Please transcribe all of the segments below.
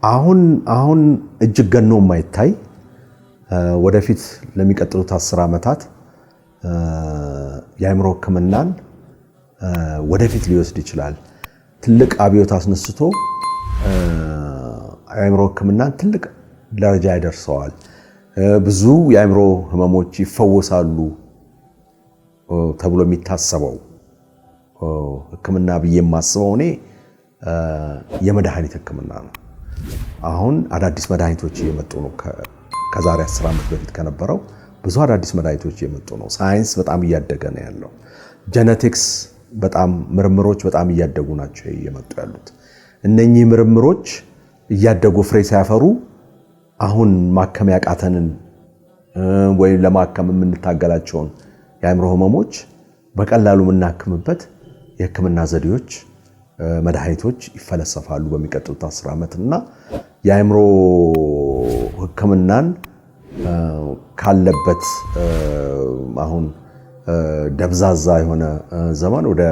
አሁን እጅግ ገኖ የማይታይ ወደፊት ለሚቀጥሉት 10 ዓመታት የአእምሮ ሕክምናን ወደፊት ሊወስድ ይችላል። ትልቅ አብዮት አስነስቶ የአእምሮ ሕክምናን ትልቅ ደረጃ ያደርሰዋል። ብዙ የአእምሮ ህመሞች ይፈወሳሉ ተብሎ የሚታሰበው ሕክምና ብዬ የማስበው እኔ የመድኃኒት ሕክምና ነው። አሁን አዳዲስ መድኃኒቶች እየመጡ ነው። ከዛሬ 10 ዓመት በፊት ከነበረው ብዙ አዳዲስ መድኃኒቶች እየመጡ ነው። ሳይንስ በጣም እያደገ ነው ያለው። ጄኔቲክስ በጣም ምርምሮች በጣም እያደጉ ናቸው እየመጡ ያሉት። እነኚህ ምርምሮች እያደጉ ፍሬ ሲያፈሩ አሁን ማከም ያቃተንን ወይ ለማከም የምንታገላቸውን የአእምሮ ህመሞች በቀላሉ የምናክምበት የህክምና ዘዴዎች መድኃኒቶች ይፈለሰፋሉ በሚቀጥሉት 10 ዓመት እና የአእምሮ ሕክምናን ካለበት አሁን ደብዛዛ የሆነ ዘመን ወደ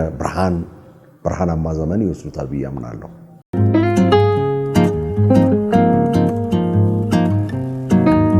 ብርሃናማ ዘመን ይወስዱታል ብዬ አምናለሁ።